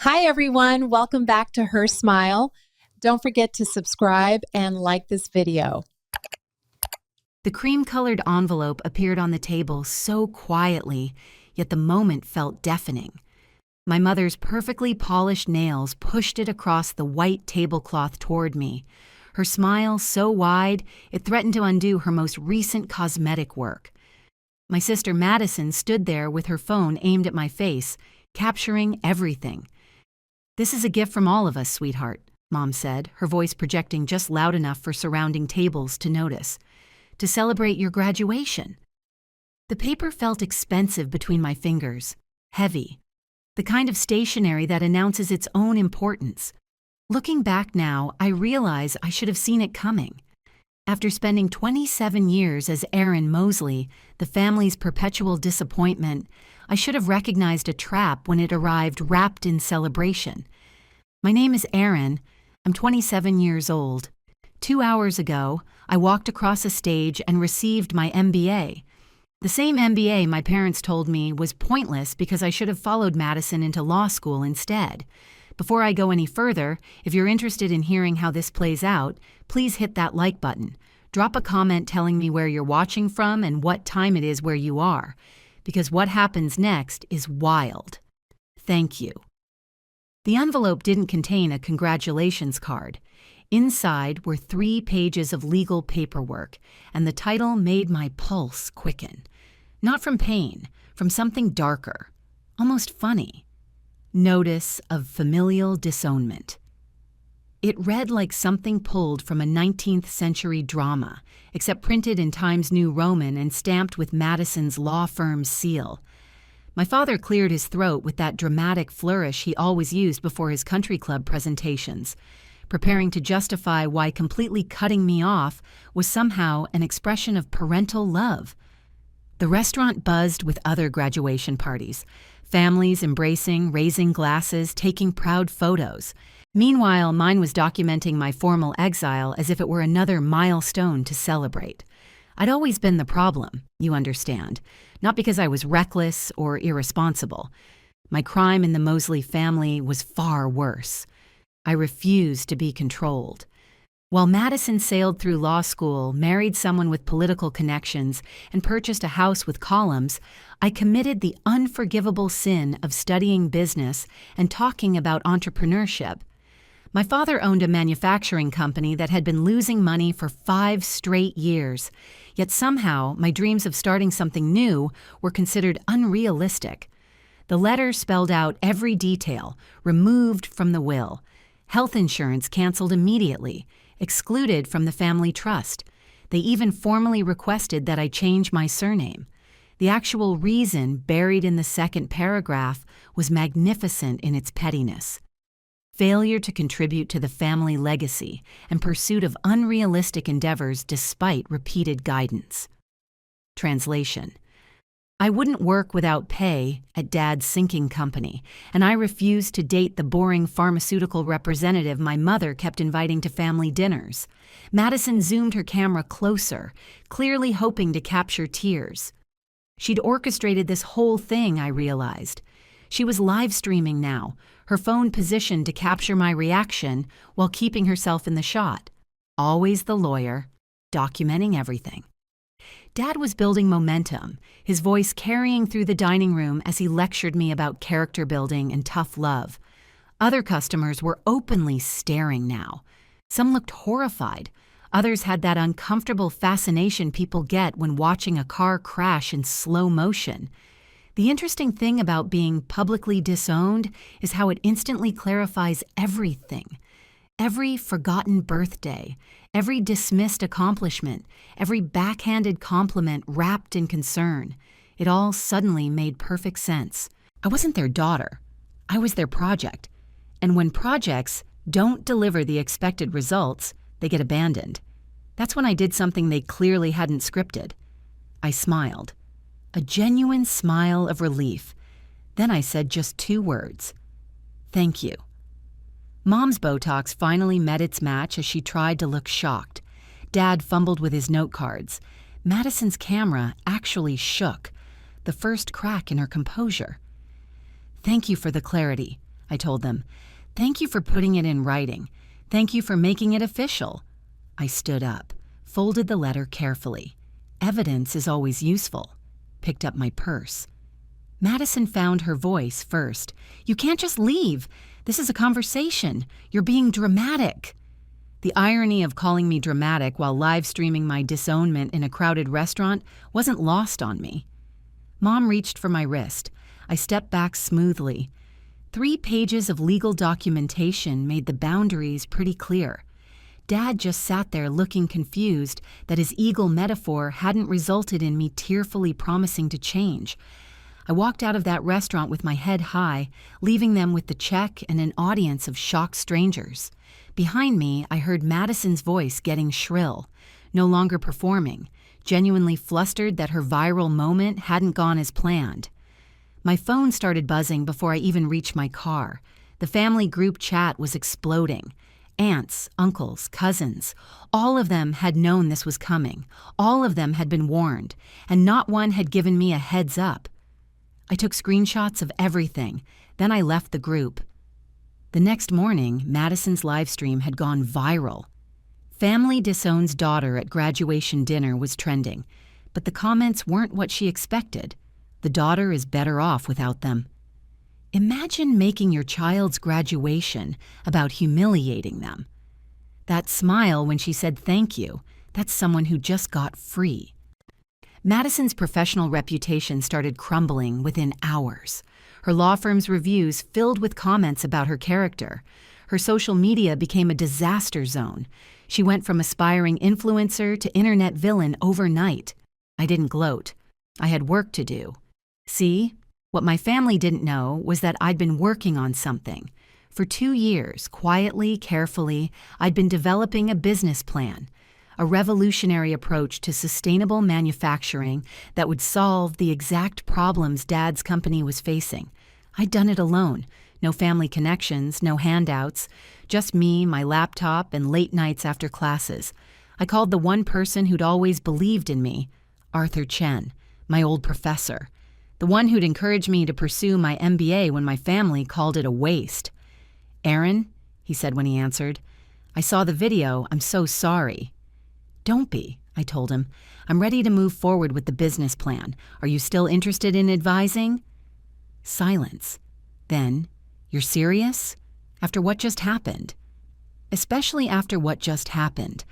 Hi, everyone. Welcome back to Her Smile. Don't forget to subscribe and like this video. The cream-colored envelope appeared on the table so quietly, yet the moment felt deafening. My mother's perfectly polished nails pushed it across the white tablecloth toward me, her smile so wide it threatened to undo her most recent cosmetic work. My sister Madison stood there with her phone aimed at my face, capturing everything. "This is a gift from all of us, sweetheart," Mom said, her voice projecting just loud enough for surrounding tables to notice. "To celebrate your graduation." The paper felt expensive between my fingers, heavy, the kind of stationery that announces its own importance. Looking back now, I realize I should have seen it coming. After spending 27 years as Erin Mosley, the family's perpetual disappointment, I should have recognized a trap when it arrived wrapped in celebration. My name is Erin. I'm 27 years old. 2 hours ago, I walked across a stage and received my MBA. The same MBA my parents told me was pointless because I should have followed Madison into law school instead. Before I go any further, if you're interested in hearing how this plays out, please hit that like button. Drop a comment telling me where you're watching from and what time it is where you are, because what happens next is wild. Thank you. The envelope didn't contain a congratulations card. Inside were 3 pages of legal paperwork, and the title made my pulse quicken. Not from pain, from something darker, almost funny. Notice of familial disownment. It read like something pulled from a 19th century drama, except printed in Times New Roman and stamped with Madison's law firm's seal. My father cleared his throat with that dramatic flourish he always used before his country club presentations, preparing to justify why completely cutting me off was somehow an expression of parental love. The restaurant buzzed with other graduation parties, families embracing, raising glasses, taking proud photos. Meanwhile, mine was documenting my formal exile as if it were another milestone to celebrate. I'd always been the problem, you understand, not because I was reckless or irresponsible. My crime in the Mosley family was far worse. I refused to be controlled. While Madison sailed through law school, married someone with political connections, and purchased a house with columns, I committed the unforgivable sin of studying business and talking about entrepreneurship. My father owned a manufacturing company that had been losing money for 5 straight years, yet somehow my dreams of starting something new were considered unrealistic. The letter spelled out every detail, removed from the will. Health insurance canceled immediately, excluded from the family trust. They even formally requested that I change my surname. The actual reason, buried in the second paragraph, was magnificent in its pettiness. Failure to contribute to the family legacy and pursuit of unrealistic endeavors despite repeated guidance. Translation: I wouldn't work without pay at Dad's sinking company, and I refused to date the boring pharmaceutical representative my mother kept inviting to family dinners. Madison zoomed her camera closer, clearly hoping to capture tears. She'd orchestrated this whole thing, I realized. She was live streaming now, her phone positioned to capture my reaction while keeping herself in the shot. Always the lawyer, documenting everything. Dad was building momentum, his voice carrying through the dining room as he lectured me about character building and tough love. Other customers were openly staring now. Some looked horrified. Others had that uncomfortable fascination people get when watching a car crash in slow motion. The interesting thing about being publicly disowned is how it instantly clarifies everything. Every forgotten birthday, every dismissed accomplishment, every backhanded compliment wrapped in concern. It all suddenly made perfect sense. I wasn't their daughter. I was their project. And when projects don't deliver the expected results, they get abandoned. That's when I did something they clearly hadn't scripted. I smiled. A genuine smile of relief. Then I said just 2 words. Thank you. Mom's Botox finally met its match as she tried to look shocked. Dad fumbled with his note cards. Madison's camera actually shook, the first crack in her composure. Thank you for the clarity. I told them. "Thank you for putting it in writing. Thank you for making it official." I stood up, folded the letter carefully. Evidence is always useful. Picked up my purse. Madison found her voice first. "You can't just leave. This is a conversation. You're being dramatic." The irony of calling me dramatic while live streaming my disownment in a crowded restaurant wasn't lost on me. Mom reached for my wrist. I stepped back smoothly. 3 pages of legal documentation made the boundaries pretty clear. Dad just sat there looking confused that his eagle metaphor hadn't resulted in me tearfully promising to change. I walked out of that restaurant with my head high, leaving them with the check and an audience of shocked strangers. Behind me, I heard Madison's voice getting shrill, no longer performing, genuinely flustered that her viral moment hadn't gone as planned. My phone started buzzing before I even reached my car. The family group chat was exploding. Aunts, uncles, cousins, all of them had known this was coming. All of them had been warned, and not one had given me a heads up. I took screenshots of everything, then I left the group. The next morning, Madison's livestream had gone viral. Family disowns daughter at graduation dinner was trending, but the comments weren't what she expected. The daughter is better off without them. Imagine making your child's graduation about humiliating them. That smile when she said thank you, that's someone who just got free. Madison's professional reputation started crumbling within hours. Her law firm's reviews filled with comments about her character. Her social media became a disaster zone. She went from aspiring influencer to internet villain overnight. I didn't gloat. I had work to do. See? What my family didn't know was that I'd been working on something. For 2 years, quietly, carefully, I'd been developing a business plan, a revolutionary approach to sustainable manufacturing that would solve the exact problems Dad's company was facing. I'd done it alone. No family connections, no handouts, just me, my laptop, and late nights after classes. I called the one person who'd always believed in me, Arthur Chen, my old professor. The one who'd encouraged me to pursue my MBA when my family called it a waste. "Aaron," he said when he answered, "I saw the video. I'm so sorry." "Don't be," I told him. "I'm ready to move forward with the business plan. Are you still interested in advising?" Silence. Then, "You're serious? After what just happened?" "Especially after what just happened.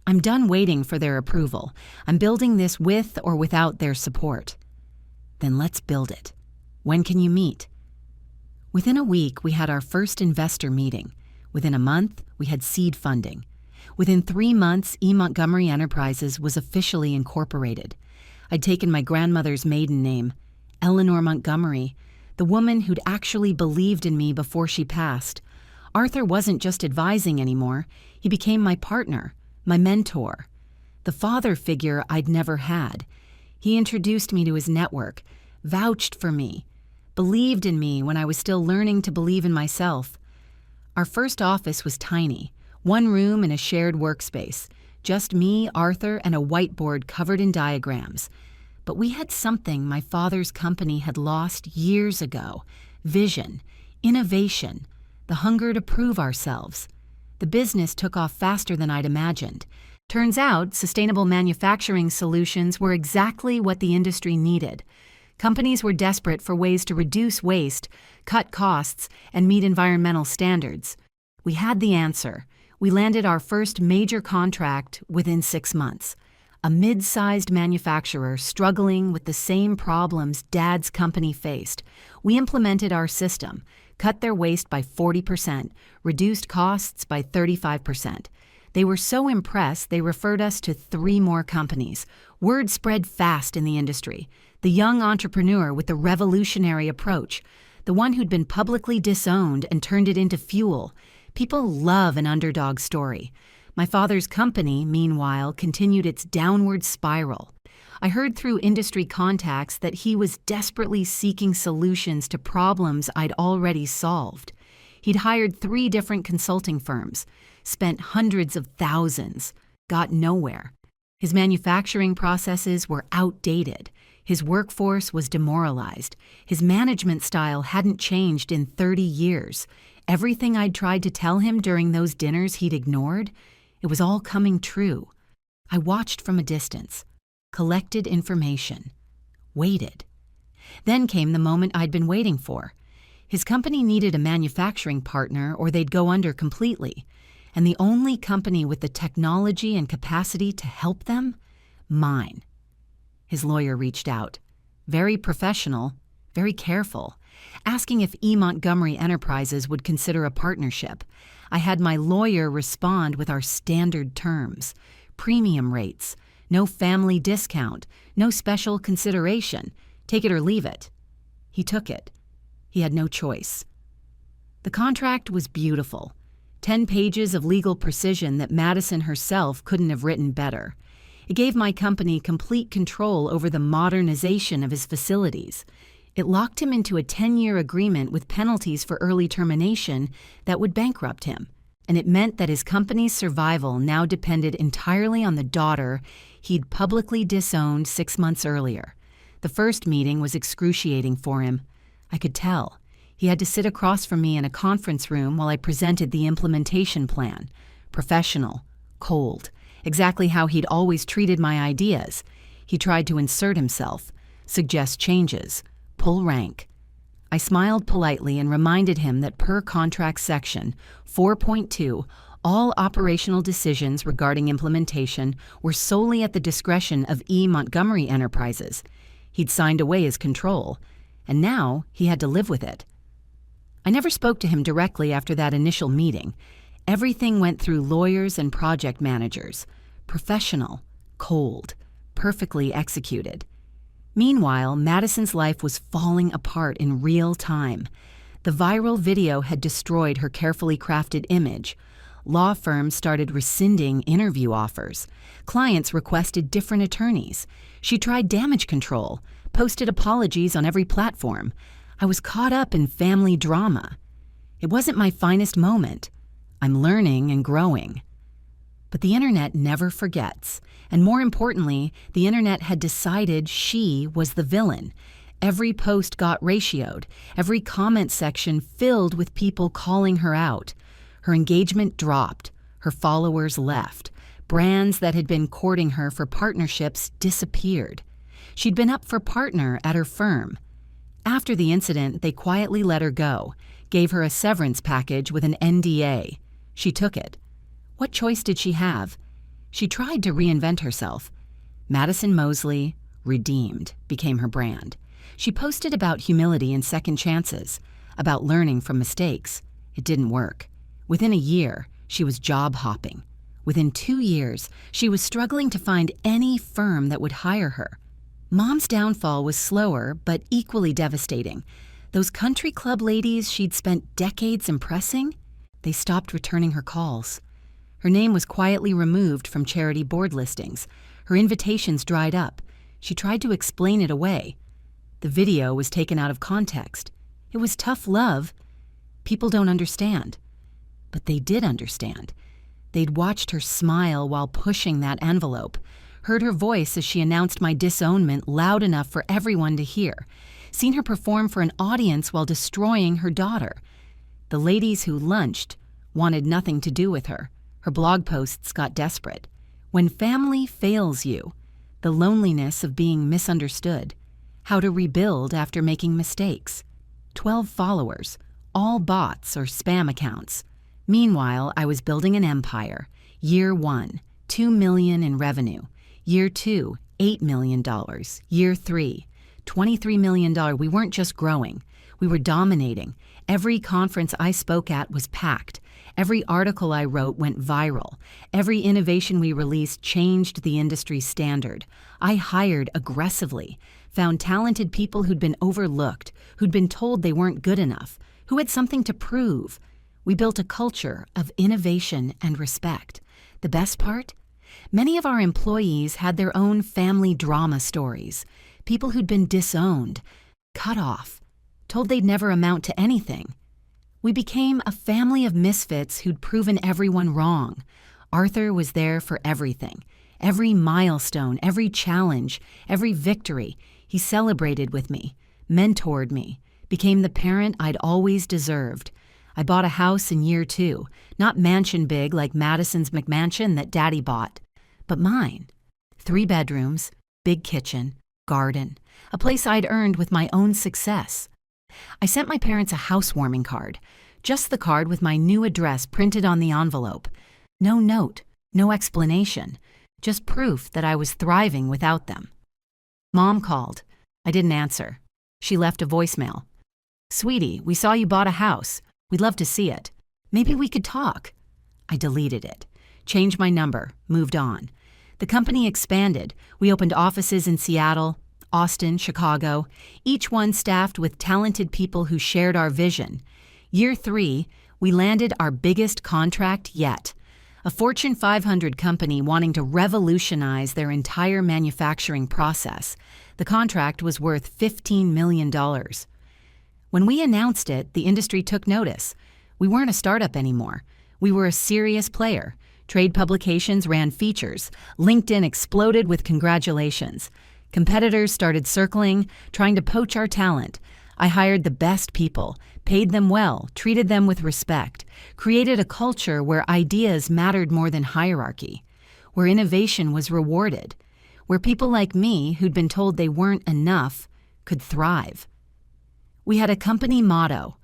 I'm done waiting for their approval. I'm building this with or without their support." "Then let's build it. When can you meet?" Within a week, we had our first investor meeting. Within a month, we had seed funding. Within 3 months, E. Montgomery Enterprises was officially incorporated. I'd taken my grandmother's maiden name, Eleanor Montgomery, the woman who'd actually believed in me before she passed. Arthur wasn't just advising anymore. He became my partner, my mentor, the father figure I'd never had. He introduced me to his network, vouched for me, believed in me when I was still learning to believe in myself. Our first office was tiny, 1 room in a shared workspace, just me, Arthur, and a whiteboard covered in diagrams. But we had something my father's company had lost years ago: vision, innovation, the hunger to prove ourselves. The business took off faster than I'd imagined. Turns out, sustainable manufacturing solutions were exactly what the industry needed. Companies were desperate for ways to reduce waste, cut costs, and meet environmental standards. We had the answer. We landed our first major contract within 6 months. A mid-sized manufacturer struggling with the same problems Dad's company faced. We implemented our system, cut their waste by 40%, reduced costs by 35%. They were so impressed they referred us to 3 more companies. Word spread fast in the industry. The young entrepreneur with the revolutionary approach, the one who'd been publicly disowned and turned it into fuel. People love an underdog story. My father's company, meanwhile, continued its downward spiral. I heard through industry contacts that he was desperately seeking solutions to problems I'd already solved. He'd hired 3 different consulting firms, spent hundreds of thousands, got nowhere. His manufacturing processes were outdated. His workforce was demoralized. His management style hadn't changed in 30 years. Everything I'd tried to tell him during those dinners he'd ignored, it was all coming true. I watched from a distance, collected information, waited. Then came the moment I'd been waiting for. His company needed a manufacturing partner or they'd go under completely. And the only company with the technology and capacity to help them? Mine. His lawyer reached out. Very professional, very careful, asking if E. Montgomery Enterprises would consider a partnership. I had my lawyer respond with our standard terms. Premium rates, no family discount, no special consideration. Take it or leave it. He took it. He had no choice. The contract was beautiful. 10 pages of legal precision that Madison herself couldn't have written better. It gave my company complete control over the modernization of his facilities. It locked him into a 10-year agreement with penalties for early termination that would bankrupt him. And it meant that his company's survival now depended entirely on the daughter he'd publicly disowned 6 months earlier. The first meeting was excruciating for him. I could tell. He had to sit across from me in a conference room while I presented the implementation plan. Professional, cold, exactly how he'd always treated my ideas. He tried to insert himself, suggest changes, pull rank. I smiled politely and reminded him that per contract section 4.2, all operational decisions regarding implementation were solely at the discretion of E. Montgomery Enterprises. He'd signed away his control, and now he had to live with it. I never spoke to him directly after that initial meeting. Everything went through lawyers and project managers. Professional, cold, perfectly executed. Meanwhile, Madison's life was falling apart in real time. The viral video had destroyed her carefully crafted image. Law firms started rescinding interview offers. Clients requested different attorneys. She tried damage control, posted apologies on every platform. I was caught up in family drama. It wasn't my finest moment. I'm learning and growing. But the internet never forgets. And more importantly, the internet had decided she was the villain. Every post got ratioed, every comment section filled with people calling her out. Her engagement dropped, her followers left. Brands that had been courting her for partnerships disappeared. She'd been up for partner at her firm. After the incident, they quietly let her go, gave her a severance package with an NDA. She took it. What choice did she have? She tried to reinvent herself. Madison Mosley, Redeemed, became her brand. She posted about humility and second chances, about learning from mistakes. It didn't work. Within a year, she was job hopping. Within 2 years, she was struggling to find any firm that would hire her. Mom's downfall was slower, but equally devastating. Those country club ladies she'd spent decades impressing, they stopped returning her calls. Her name was quietly removed from charity board listings. Her invitations dried up. She tried to explain it away. The video was taken out of context. It was tough love. People don't understand. But they did understand. They'd watched her smile while pushing that envelope, heard her voice as she announced my disownment loud enough for everyone to hear, seen her perform for an audience while destroying her daughter. The ladies who lunched wanted nothing to do with her. Her blog posts got desperate. When family fails you, the loneliness of being misunderstood, how to rebuild after making mistakes. 12 followers, all bots or spam accounts. Meanwhile, I was building an empire. Year 1, $2 million in revenue. Year 2, $8 million. Year 3, $23 million. We weren't just growing. We were dominating. Every conference I spoke at was packed. Every article I wrote went viral. Every innovation we released changed the industry standard. I hired aggressively, found talented people who'd been overlooked, who'd been told they weren't good enough, who had something to prove. We built a culture of innovation and respect. The best part? Many of our employees had their own family drama stories. People who'd been disowned, cut off, told they'd never amount to anything. We became a family of misfits who'd proven everyone wrong. Arthur was there for everything. Every milestone, every challenge, every victory. He celebrated with me, mentored me, became the parent I'd always deserved. I bought a house in year 2, not mansion big like Madison's McMansion that Daddy bought, but mine. 3 bedrooms, big kitchen, garden, a place I'd earned with my own success. I sent my parents a housewarming card, just the card with my new address printed on the envelope. No note, no explanation, just proof that I was thriving without them. Mom called. I didn't answer. She left a voicemail. "Sweetie, we saw you bought a house. We'd love to see it. Maybe we could talk." I deleted it, changed my number, moved on. The company expanded. We opened offices in Seattle, Austin, Chicago, each one staffed with talented people who shared our vision. Year 3, we landed our biggest contract yet. A Fortune 500 company wanting to revolutionize their entire manufacturing process. The contract was worth $15 million. When we announced it, the industry took notice. We weren't a startup anymore. We were a serious player. Trade publications ran features. LinkedIn exploded with congratulations. Competitors started circling, trying to poach our talent. I hired the best people, paid them well, treated them with respect, created a culture where ideas mattered more than hierarchy, where innovation was rewarded, where people like me, who'd been told they weren't enough, could thrive. We had a company motto,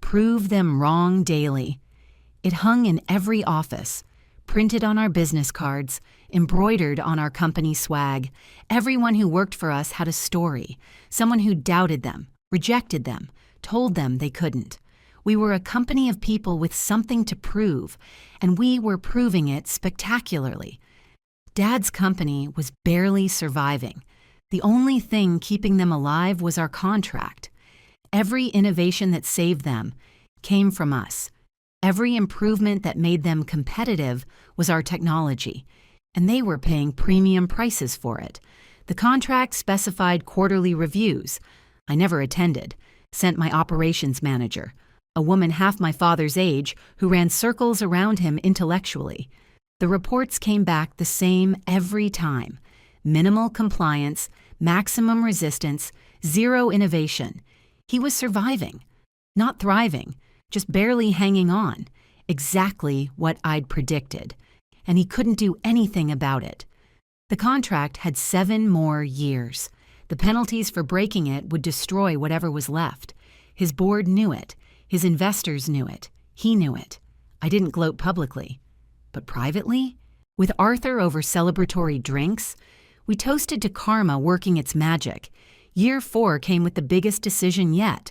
"Prove them wrong daily." It hung in every office, printed on our business cards, embroidered on our company swag. Everyone who worked for us had a story, someone who doubted them, rejected them, told them they couldn't. We were a company of people with something to prove, and we were proving it spectacularly. Dad's company was barely surviving. The only thing keeping them alive was our contract. Every innovation that saved them came from us. Every improvement that made them competitive was our technology, and they were paying premium prices for it. The contract specified quarterly reviews. I never attended. Sent my operations manager, a woman half my father's age who ran circles around him intellectually. The reports came back the same every time. Minimal compliance, maximum resistance, zero innovation. He was surviving, not thriving, just barely hanging on, exactly what I'd predicted, and he couldn't do anything about it. The contract had 7 more years. The penalties for breaking it would destroy whatever was left. His board knew it. His investors knew it. He knew it. I didn't gloat publicly. But privately? With Arthur over celebratory drinks? We toasted to karma working its magic. Year 4 came with the biggest decision yet.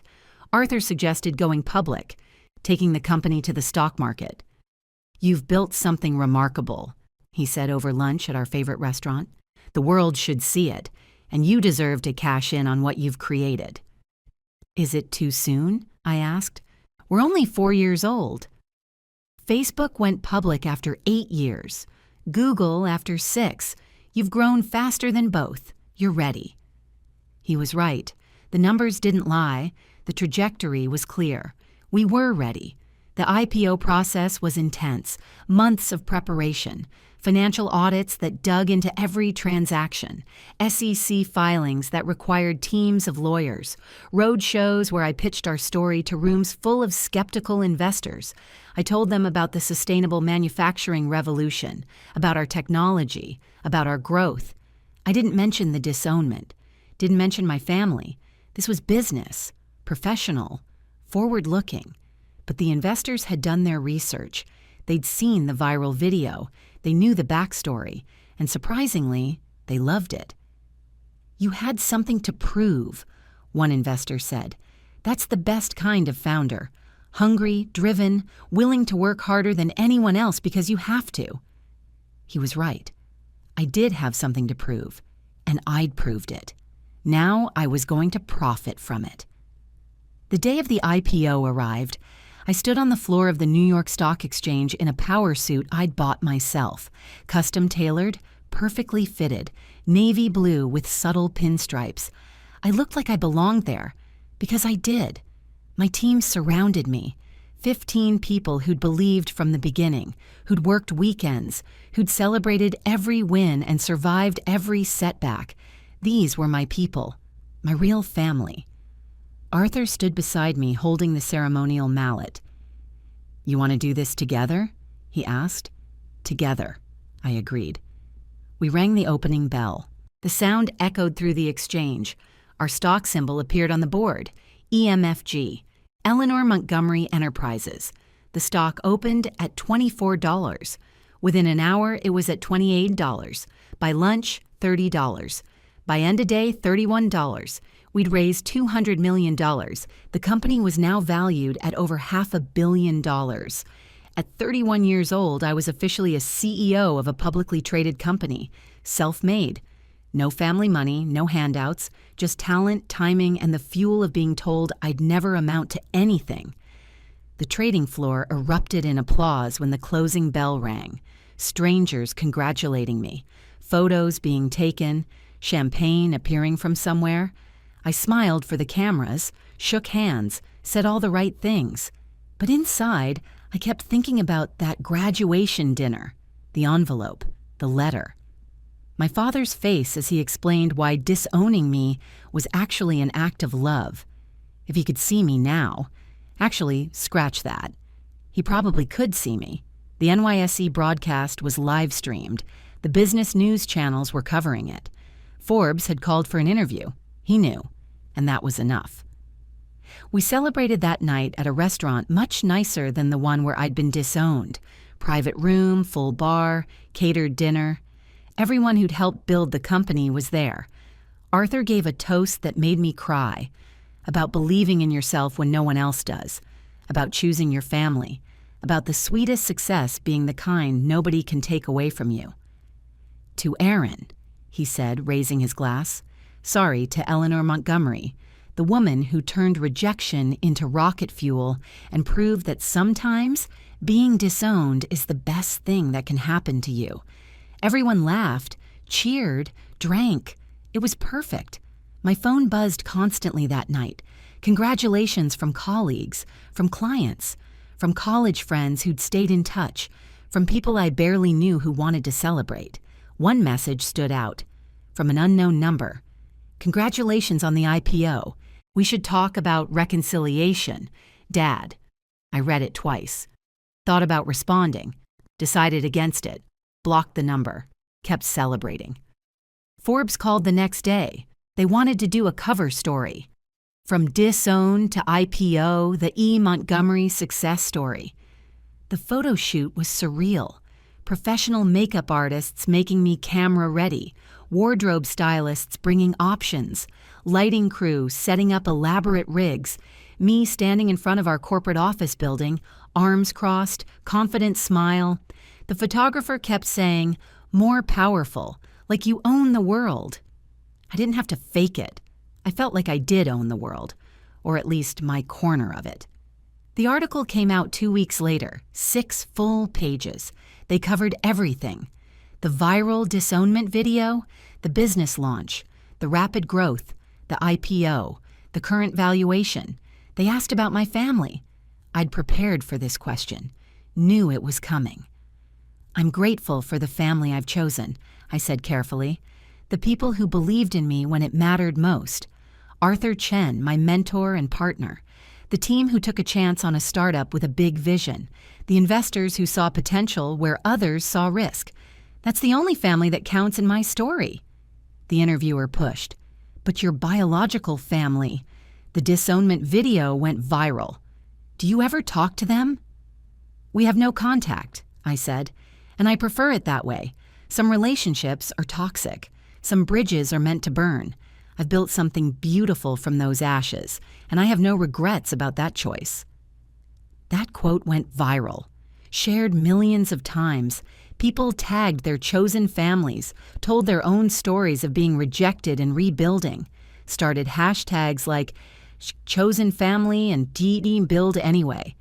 Arthur suggested going public, taking the company to the stock market. "You've built something remarkable," he said over lunch at our favorite restaurant. "The world should see it, and you deserve to cash in on what you've created." "Is it too soon?" I asked. "We're only 4 years old." "Facebook went public after 8 years. Google after 6. You've grown faster than both. You're ready." He was right. The numbers didn't lie. The trajectory was clear. We were ready. The IPO process was intense, months of preparation, financial audits that dug into every transaction, SEC filings that required teams of lawyers, road shows where I pitched our story to rooms full of skeptical investors. I told them about the sustainable manufacturing revolution, about our technology, about our growth. I didn't mention the disownment, didn't mention my family. This was business, professional, forward-looking. But the investors had done their research. They'd seen the viral video. They knew the backstory. And surprisingly, they loved it. "You had something to prove," one investor said. "That's the best kind of founder. Hungry, driven, willing to work harder than anyone else because you have to." He was right. I did have something to prove, and I'd proved it. Now I was going to profit from it. The day of the IPO arrived. I stood on the floor of the New York Stock Exchange in a power suit I'd bought myself, custom-tailored, perfectly fitted, navy blue with subtle pinstripes. I looked like I belonged there, because I did. My team surrounded me, 15 people who'd believed from the beginning, who'd worked weekends, who'd celebrated every win and survived every setback. These were my people, My real family. Arthur stood beside me holding the ceremonial mallet. "You want to do this together?" he asked. "Together," I agreed. We rang the opening bell. The sound echoed through the exchange. Our stock symbol appeared on the board, EMFG, Eleanor Montgomery Enterprises. The stock opened at $24. Within an hour, it was at $28. By lunch, $30. By end of day, $31. We'd raised $200 million. The company was now valued at over $500 million. At 31 years old, I was officially a CEO of a publicly traded company, self-made. No family money, no handouts, just talent, timing, and the fuel of being told I'd never amount to anything. The trading floor erupted in applause when the closing bell rang. Strangers congratulating me, photos being taken, champagne appearing from somewhere. I smiled for the cameras, shook hands, said all the right things. But inside, I kept thinking about that graduation dinner, the envelope, the letter. My father's face as he explained why disowning me was actually an act of love. If he could see me now, actually, scratch that. He probably could see me. The NYSE broadcast was live-streamed. The business news channels were covering it. Forbes had called for an interview. He knew, and that was enough. We celebrated that night at a restaurant much nicer than the one where I'd been disowned. Private room, full bar, catered dinner. Everyone who'd helped build the company was there. Arthur gave a toast that made me cry, about believing in yourself when no one else does, about choosing your family, about the sweetest success being the kind nobody can take away from you. "To Aaron," he said, raising his glass. "Sorry to Eleanor Montgomery, the woman who turned rejection into rocket fuel and proved that sometimes being disowned is the best thing that can happen to you." Everyone laughed, cheered, drank. It was perfect. My phone buzzed constantly that night. Congratulations from colleagues, from clients, from college friends who'd stayed in touch, from people I barely knew who wanted to celebrate. One message stood out, from an unknown number. "Congratulations on the IPO. We should talk about reconciliation. Dad." I read it twice. Thought about responding. Decided against it. Blocked the number. Kept celebrating. Forbes called the next day. They wanted to do a cover story. From disowned to IPO, the E. Montgomery success story. The photo shoot was surreal. Professional makeup artists making me camera ready, wardrobe stylists bringing options, lighting crew setting up elaborate rigs, me standing in front of our corporate office building, arms crossed, confident smile. The photographer kept saying, "More powerful, like you own the world." I didn't have to fake it. I felt like I did own the world, or at least my corner of it. The article came out 2 weeks later, 6 full pages. They covered everything. The viral Disownment video, the business launch, the rapid growth, the IPO, the current valuation. They asked about my family. I'd prepared for this question, knew it was coming. "I'm grateful for the family I've chosen," I said carefully. "The people who believed in me when it mattered most. Arthur Chen, my mentor and partner. The team who took a chance on a startup with a big vision. The investors who saw potential where others saw risk. That's the only family that counts in my story." The interviewer pushed. "But your biological family. The Disownment video went viral. Do you ever talk to them?" "We have no contact," I said. "And I prefer it that way. Some relationships are toxic. Some bridges are meant to burn. I've built something beautiful from those ashes, and I have no regrets about that choice." That quote went viral, shared millions of times. People tagged their chosen families, told their own stories of being rejected and rebuilding, started hashtags like chosen family and DD build anyway.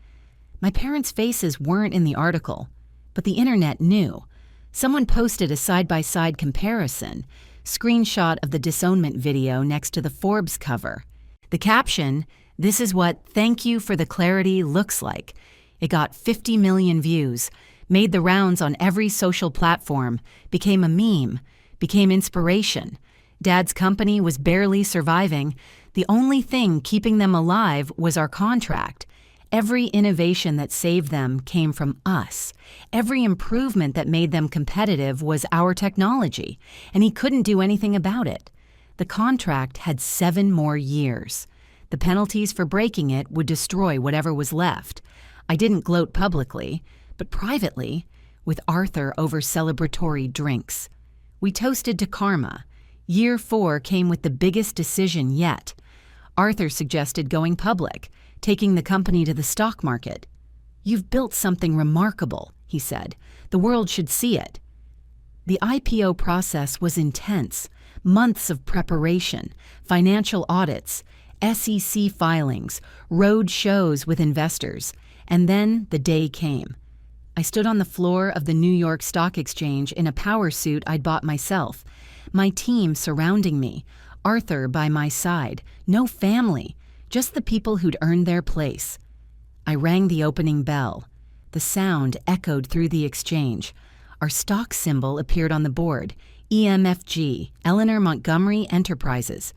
My parents' faces weren't in the article, but the internet knew. Someone posted a side-by-side comparison, screenshot of the Disownment video next to the Forbes cover. The caption, "This is what thank you for the clarity looks like." It got 50 million views, made the rounds on every social platform, became a meme, became inspiration. Dad's company was barely surviving. The only thing keeping them alive was our contract. Every innovation that saved them came from us. Every improvement that made them competitive was our technology, and he couldn't do anything about it. The contract had 7 more years. The penalties for breaking it would destroy whatever was left. I didn't gloat publicly, but privately, with Arthur over celebratory drinks. We toasted to karma. Year 4 came with the biggest decision yet. Arthur suggested going public, taking the company to the stock market. "You've built something remarkable," he said. "The world should see it." The IPO process was intense. Months of preparation, financial audits, SEC filings, road shows with investors, and then the day came. I stood on the floor of the New York Stock Exchange in a power suit I'd bought myself, my team surrounding me, Arthur by my side, no family, just the people who'd earned their place. I rang the opening bell. The sound echoed through the exchange. Our stock symbol appeared on the board, EMFG, Eleanor Montgomery Enterprises.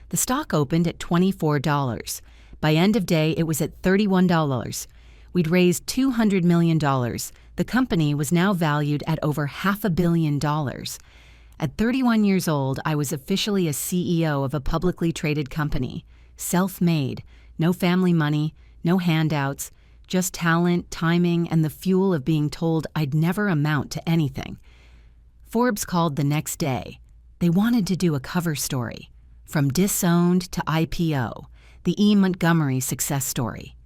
The stock opened at $24. By end of day, it was at $31. We'd raised $200 million. The company was now valued at over $500 million. At 31 years old, I was officially a CEO of a publicly traded company. Self-made, no family money, no handouts, just talent, timing, and the fuel of being told I'd never amount to anything. Forbes called the next day. They wanted to do a cover story. From Disowned to IPO, the E. Montgomery success story.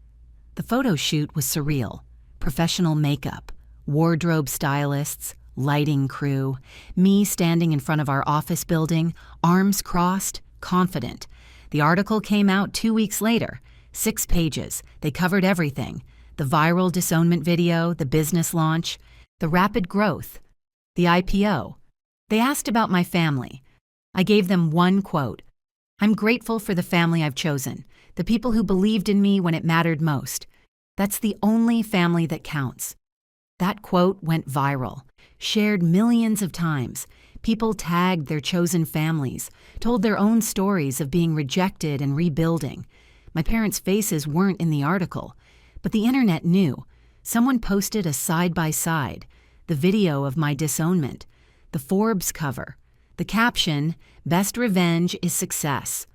The photo shoot was surreal. Professional makeup, wardrobe stylists, lighting crew, me standing in front of our office building, arms crossed, confident. The article came out 2 weeks later. 6 pages. They covered everything. The viral Disownment video, the business launch, the rapid growth, the IPO. They asked about my family. I gave them one quote. "I'm grateful for the family I've chosen, the people who believed in me when it mattered most. That's the only family that counts." That quote went viral, shared millions of times. People tagged their chosen families, told their own stories of being rejected and rebuilding. My parents' faces weren't in the article, but the internet knew. Someone posted a side-by-side, the video of my disownment, the Forbes cover, the caption, "Best revenge is success."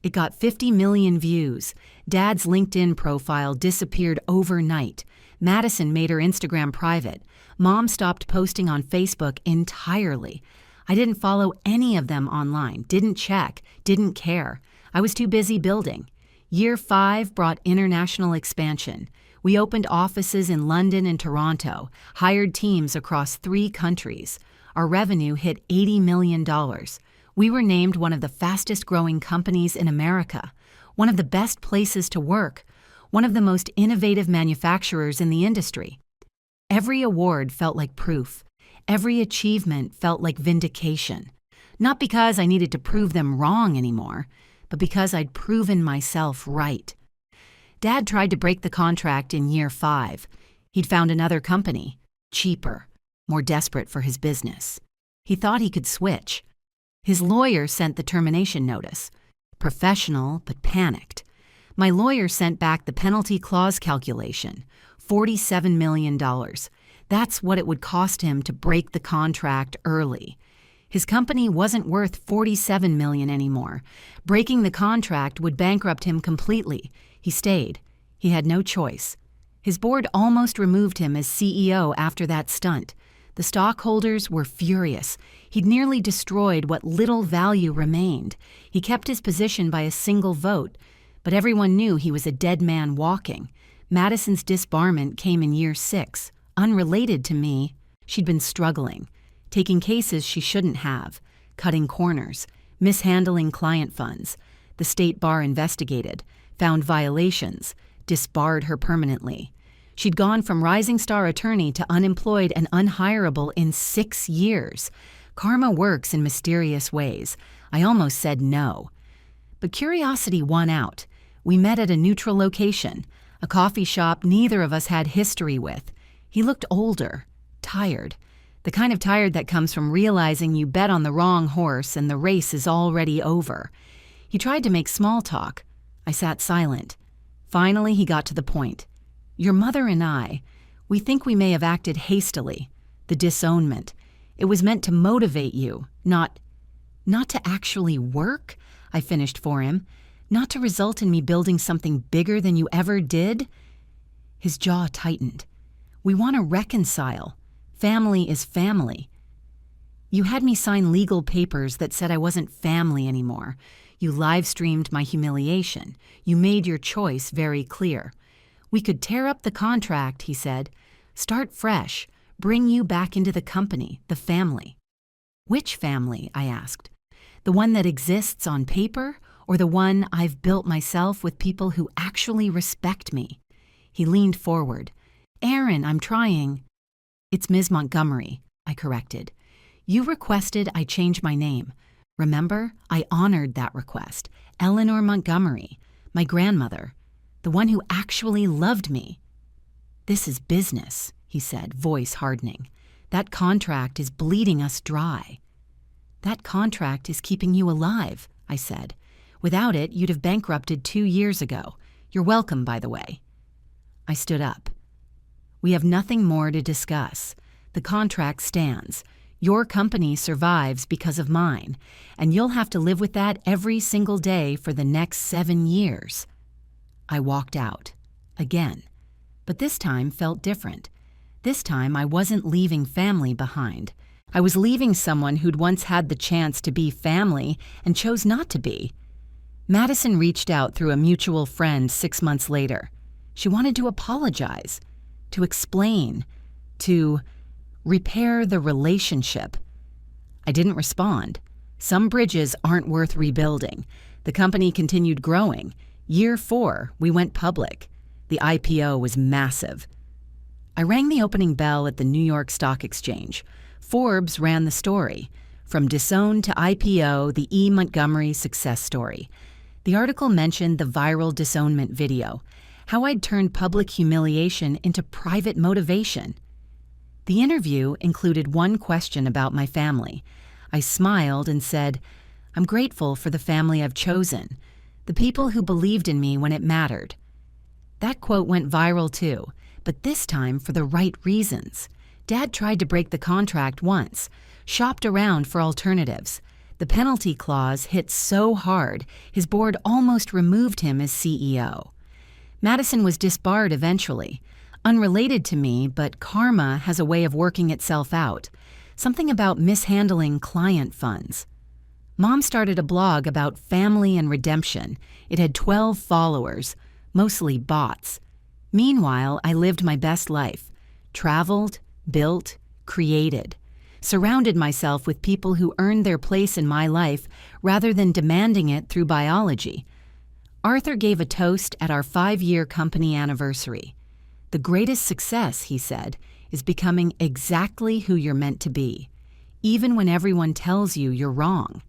It got 50 million views. Dad's LinkedIn profile disappeared overnight. Madison made her Instagram private. Mom stopped posting on Facebook entirely. I didn't follow any of them online, didn't check, didn't care. I was too busy building. Year 5 brought international expansion. We opened offices in London and Toronto, hired teams across 3 countries. Our revenue hit $80 million. We were named one of the fastest-growing companies in America, one of the best places to work, one of the most innovative manufacturers in the industry. Every award felt like proof. Every achievement felt like vindication. Not because I needed to prove them wrong anymore, but because I'd proven myself right. Dad tried to break the contract in year 5. He'd found another company, cheaper, more desperate for his business. He thought he could switch. His lawyer sent the termination notice. Professional, but panicked. My lawyer sent back the penalty clause calculation, $47 million. That's what it would cost him to break the contract early. His company wasn't worth $47 million anymore. Breaking the contract would bankrupt him completely. He stayed. He had no choice. His board almost removed him as CEO after that stunt. The stockholders were furious. He'd nearly destroyed what little value remained. He kept his position by a single vote, but everyone knew he was a dead man walking. Madison's disbarment came in year 6. Unrelated to me, she'd been struggling, taking cases she shouldn't have, cutting corners, mishandling client funds. The state bar investigated, found violations, disbarred her permanently. She'd gone from rising star attorney to unemployed and unhireable in 6 years. Karma works in mysterious ways. I almost said no. But curiosity won out. We met at a neutral location, a coffee shop neither of us had history with. He looked older, tired. The kind of tired that comes from realizing you bet on the wrong horse and the race is already over. He tried to make small talk. I sat silent. Finally, he got to the point. Your mother and I, we think we may have acted hastily. The disownment. It was meant to motivate you, not to actually work, I finished for him. Not to result in me building something bigger than you ever did. His jaw tightened. We want to reconcile. Family is family. You had me sign legal papers that said I wasn't family anymore. You live-streamed my humiliation. You made your choice very clear. We could tear up the contract, he said. Start fresh. Bring you back into the company, the family. Which family? I asked. The one that exists on paper, or the one I've built myself with people who actually respect me? He leaned forward. Aaron, I'm trying. It's Ms. Montgomery, I corrected. You requested I change my name. Remember, I honored that request. Eleanor Montgomery, my grandmother, the one who actually loved me. This is business, he said, voice hardening. That contract is bleeding us dry. That contract is keeping you alive, I said. Without it, you'd have bankrupted 2 years ago. You're welcome, by the way. I stood up. We have nothing more to discuss. The contract stands. Your company survives because of mine, and you'll have to live with that every single day for the next 7 years. I walked out. Again. But this time felt different. This time I wasn't leaving family behind. I was leaving someone who'd once had the chance to be family and chose not to be. Madison reached out through a mutual friend 6 months later. She wanted to apologize, to explain, to repair the relationship. I didn't respond. Some bridges aren't worth rebuilding. The company continued growing. Year 4, we went public. The IPO was massive. I rang the opening bell at the New York Stock Exchange. Forbes ran the story. From Disowned to IPO, the E. Montgomery success story. The article mentioned the viral Disownment video, how I'd turned public humiliation into private motivation. The interview included one question about my family. I smiled and said, I'm grateful for the family I've chosen, the people who believed in me when it mattered. That quote went viral too, but this time for the right reasons. Dad tried to break the contract once, shopped around for alternatives. The penalty clause hit so hard, his board almost removed him as CEO. Madison was disbarred eventually. Unrelated to me, but karma has a way of working itself out. Something about mishandling client funds. Mom started a blog about family and redemption. It had 12 followers, mostly bots. Meanwhile, I lived my best life. Traveled, built, created. Surrounded myself with people who earned their place in my life rather than demanding it through biology. Arthur gave a toast at our 5-year company anniversary. The greatest success, he said, is becoming exactly who you're meant to be, even when everyone tells you you're wrong.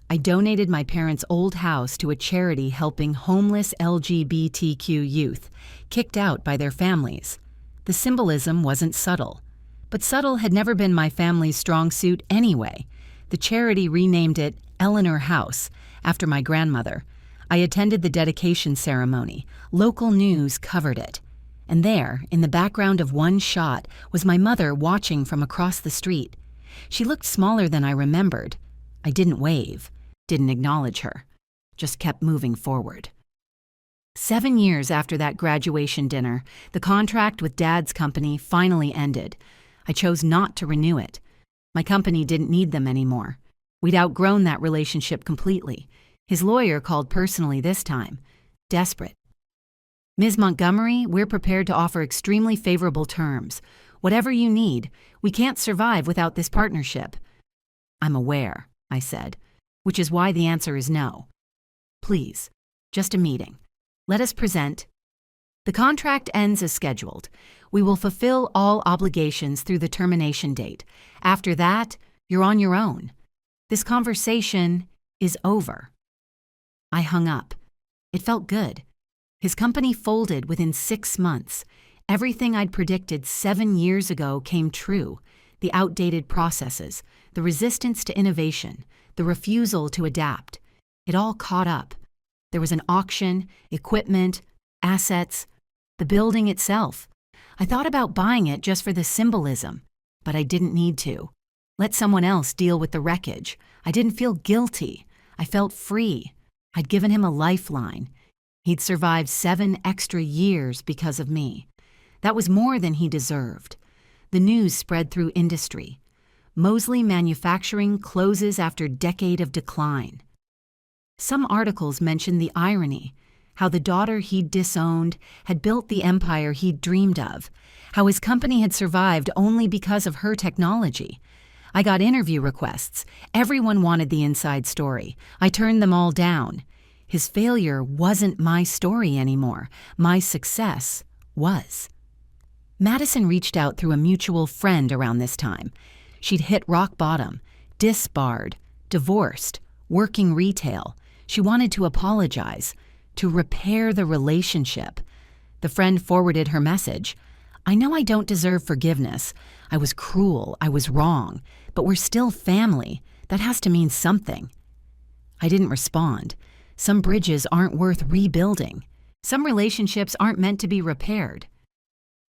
I donated my parents' old house to a charity helping homeless LGBTQ youth, kicked out by their families. The symbolism wasn't subtle. But subtle had never been my family's strong suit anyway. The charity renamed it Eleanor House, after my grandmother. I attended the dedication ceremony. Local news covered it. And there, in the background of one shot, was my mother watching from across the street. She looked smaller than I remembered. I didn't wave, didn't acknowledge her, just kept moving forward. 7 years after that graduation dinner, the contract with Dad's company finally ended. I chose not to renew it. My company didn't need them anymore. We'd outgrown that relationship completely. His lawyer called personally this time, desperate. Ms. Montgomery, we're prepared to offer extremely favorable terms. Whatever you need, we can't survive without this partnership. I'm aware, I said, which is why the answer is no. Please, just a meeting. Let us present. The contract ends as scheduled. We will fulfill all obligations through the termination date. After that, you're on your own. This conversation is over. I hung up. It felt good. His company folded within 6 months. Everything I'd predicted 7 years ago came true. the outdated processes, the resistance to innovation, the refusal to adapt. It all caught up. There was an auction, equipment, assets, the building itself. I thought about buying it just for the symbolism, but I didn't need to. Let someone else deal with the wreckage. I didn't feel guilty. I felt free. I'd given him a lifeline. He'd survived 7 extra years because of me. That was more than he deserved. The news spread through industry. Mosley Manufacturing closes after decade of decline. Some articles mentioned the irony, how the daughter he'd disowned had built the empire he'd dreamed of, how his company had survived only because of her technology. I got interview requests. Everyone wanted the inside story. I turned them all down. His failure wasn't my story anymore. My success was. Madison reached out through a mutual friend around this time. She'd hit rock bottom, disbarred, divorced, working retail. She wanted to apologize, to repair the relationship. The friend forwarded her message. I know I don't deserve forgiveness. I was cruel. I was wrong. But we're still family. That has to mean something. I didn't respond. Some bridges aren't worth rebuilding. Some relationships aren't meant to be repaired.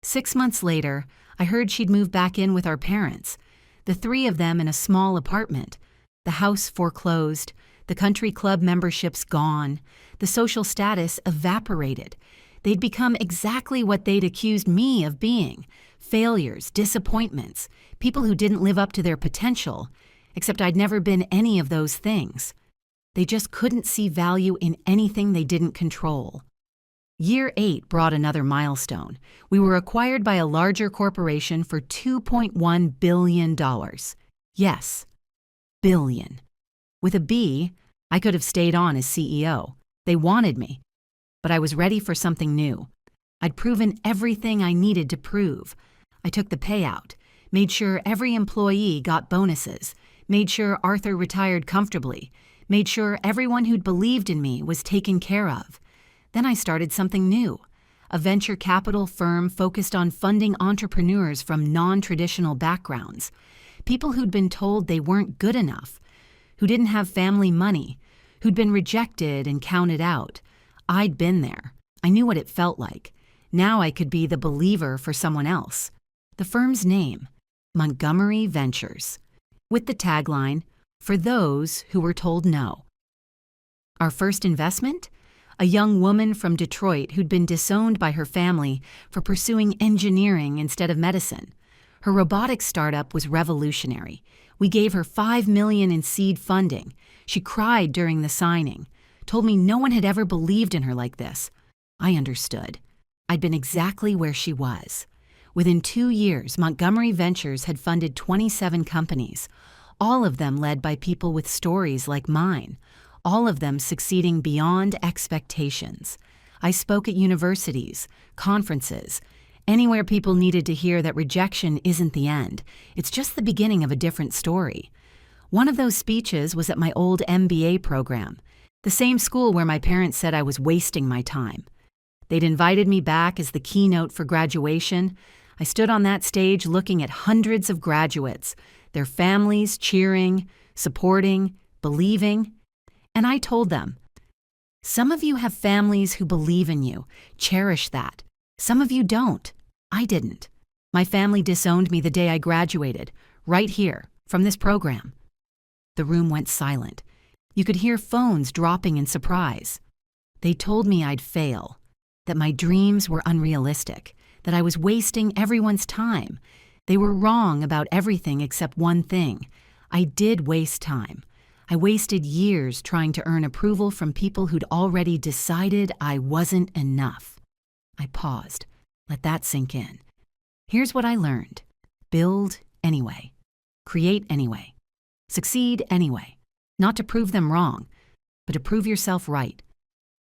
6 months later, I heard she'd moved back in with our parents, the 3 of them in a small apartment. The house foreclosed, the country club memberships gone, the social status evaporated. They'd become exactly what they'd accused me of being: failures, disappointments, people who didn't live up to their potential, except I'd never been any of those things. They just couldn't see value in anything they didn't control. Year 8 brought another milestone. We were acquired by a larger corporation for $2.1 billion. Yes, billion. With a B, I could have stayed on as CEO. They wanted me. But I was ready for something new. I'd proven everything I needed to prove. I took the payout, made sure every employee got bonuses, made sure Arthur retired comfortably, made sure everyone who'd believed in me was taken care of. Then I started something new, a venture capital firm focused on funding entrepreneurs from non-traditional backgrounds, people who'd been told they weren't good enough, who didn't have family money, who'd been rejected and counted out. I'd been there. I knew what it felt like. Now I could be the believer for someone else. The firm's name, Montgomery Ventures, with the tagline, "For those who were told no." Our first investment? A young woman from Detroit who'd been disowned by her family for pursuing engineering instead of medicine. Her robotics startup was revolutionary. We gave her $5 million in seed funding. She cried during the signing, told me no one had ever believed in her like this. I understood. I'd been exactly where she was. Within 2 years, Montgomery Ventures had funded 27 companies, all of them led by people with stories like mine, all of them succeeding beyond expectations. I spoke at universities, conferences, anywhere people needed to hear that rejection isn't the end. It's just the beginning of a different story. One of those speeches was at my old MBA program, the same school where my parents said I was wasting my time. They'd invited me back as the keynote for graduation. I stood on that stage looking at hundreds of graduates, their families cheering, supporting, believing. And I told them, some of you have families who believe in you. Cherish that. Some of you don't. I didn't. My family disowned me the day I graduated, right here, from this program. The room went silent. You could hear phones dropping in surprise. They told me I'd fail, that my dreams were unrealistic, that I was wasting everyone's time. They were wrong about everything except one thing. I did waste time. I wasted years trying to earn approval from people who'd already decided I wasn't enough. I paused. Let that sink in. Here's what I learned. Build anyway. Create anyway. Succeed anyway. Not to prove them wrong, but to prove yourself right.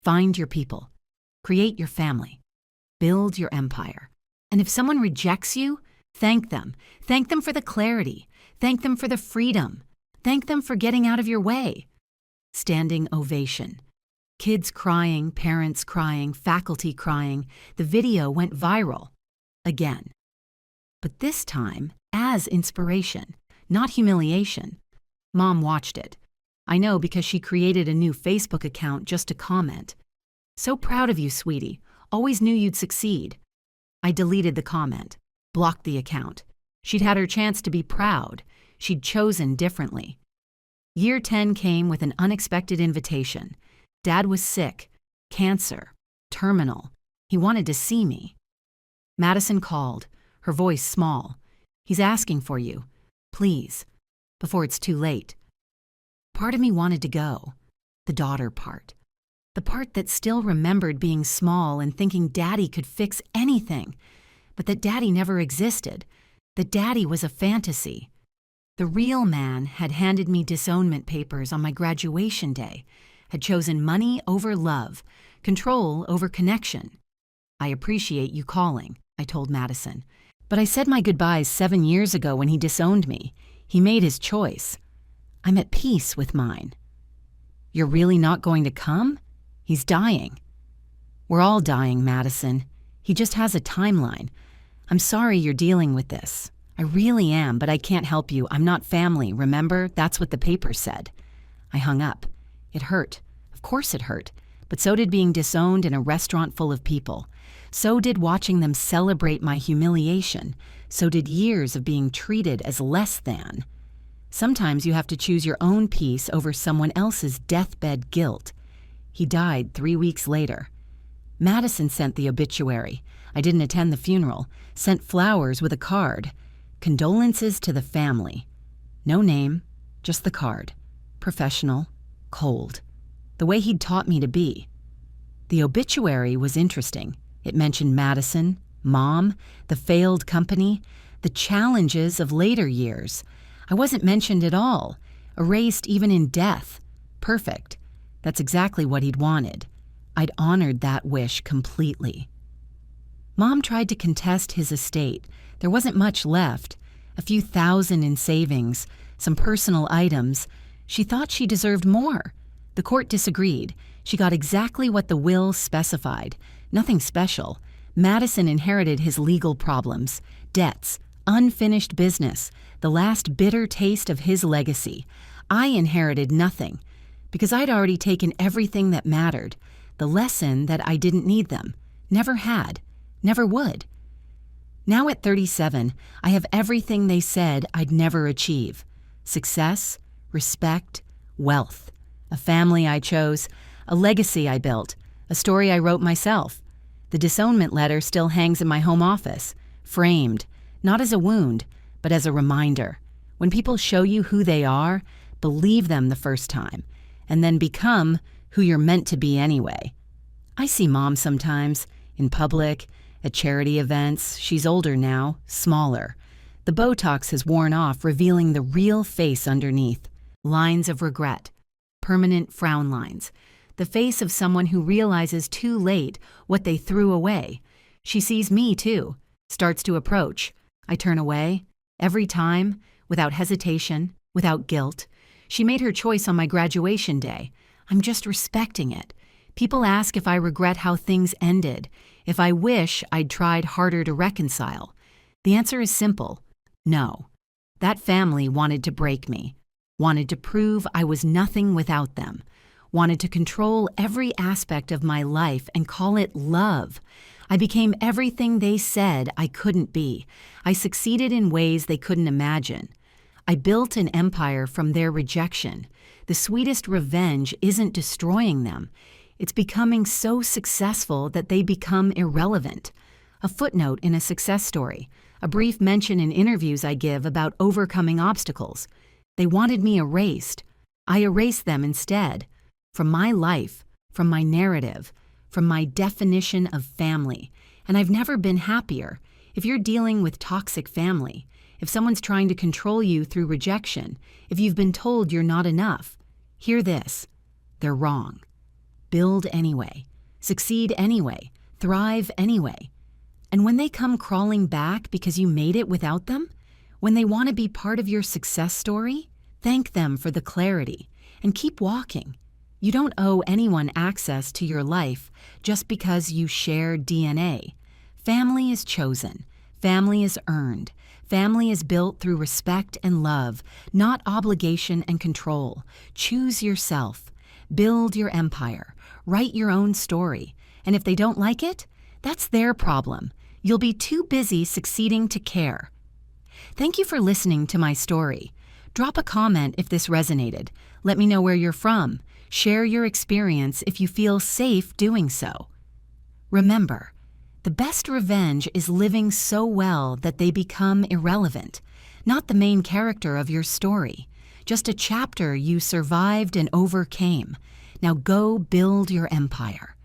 Find your people. Create your family. Build your empire. And if someone rejects you, thank them. Thank them for the clarity. Thank them for the freedom. Thank them for getting out of your way. Standing ovation. Kids crying, parents crying, faculty crying. The video went viral. Again. But this time, as as inspiration, not humiliation. Mom watched it. I know because she created a new Facebook account just to comment. "So proud of you, sweetie. Always knew you'd succeed." I deleted the comment, blocked the account. She'd had her chance to be proud. She'd chosen differently. Year 10 came with an unexpected invitation. Dad was sick, cancer, terminal. He wanted to see me. Madison called, her voice small. "He's asking for you. Please, before it's too late." Part of me wanted to go. The daughter part. The part that still remembered being small and thinking Daddy could fix anything, but that Daddy never existed, that Daddy was a fantasy. The real man had handed me disownment papers on my graduation day, had chosen money over love, control over connection. "I appreciate you calling," I told Madison, "but I said my goodbyes 7 years ago when he disowned me. He made his choice. I'm at peace with mine." "You're really not going to come? He's dying." "We're all dying, Madison. He just has a timeline. I'm sorry you're dealing with this. I really am, but I can't help you. I'm not family, remember? That's what the paper said." I hung up. It hurt. Of course it hurt. But so did being disowned in a restaurant full of people. So did watching them celebrate my humiliation. So did years of being treated as less than. Sometimes you have to choose your own peace over someone else's deathbed guilt. He died 3 weeks later. Madison sent the obituary. I didn't attend the funeral. Sent flowers with a card. "Condolences to the family." No name, just the card. Professional, cold. The way he'd taught me to be. The obituary was interesting. It mentioned Madison, Mom, the failed company, the challenges of later years. I wasn't mentioned at all, erased even in death. Perfect. That's exactly what he'd wanted. I'd honored that wish completely. Mom tried to contest his estate. There wasn't much left. A few thousand in savings, some personal items. She thought she deserved more. The court disagreed. She got exactly what the will specified. Nothing special. Madison inherited his legal problems, debts, unfinished business, the last bitter taste of his legacy. I inherited nothing, because I'd already taken everything that mattered, the lesson that I didn't need them, never had, never would. Now at 37, I have everything they said I'd never achieve. Success, respect, wealth. A family I chose, a legacy I built, a story I wrote myself. The disownment letter still hangs in my home office, framed, not as a wound, but as a reminder. When people show you who they are, believe them the first time, and then become who you're meant to be anyway. I see Mom sometimes, in public, at charity events. She's older now, smaller. The Botox has worn off, revealing the real face underneath. Lines of regret, permanent frown lines. The face of someone who realizes too late what they threw away. She sees me too, starts to approach. I turn away, every time, without hesitation, without guilt. She made her choice on my graduation day. I'm just respecting it. People ask if I regret how things ended, if I wish I'd tried harder to reconcile. The answer is simple: no. That family wanted to break me, wanted to prove I was nothing without them, wanted to control every aspect of my life and call it love. I became everything they said I couldn't be. I succeeded in ways they couldn't imagine. I built an empire from their rejection. The sweetest revenge isn't destroying them. It's becoming so successful that they become irrelevant. A footnote in a success story, a brief mention in interviews I give about overcoming obstacles. They wanted me erased. I erased them instead. From my life, from my narrative, from my definition of family. And I've never been happier. If you're dealing with toxic family, if someone's trying to control you through rejection, if you've been told you're not enough, hear this: they're wrong. Build anyway, succeed anyway, thrive anyway. And when they come crawling back because you made it without them, when they want to be part of your success story, thank them for the clarity and keep walking. You don't owe anyone access to your life just because you share DNA. Family is chosen. Family is earned. Family is built through respect and love, not obligation and control. Choose yourself. Build your empire. Write your own story. And if they don't like it, that's their problem. You'll be too busy succeeding to care. Thank you for listening to my story. Drop a comment if this resonated. Let me know where you're from. Share your experience if you feel safe doing so. Remember, the best revenge is living so well that they become irrelevant, not the main character of your story, just a chapter you survived and overcame. Now go build your empire.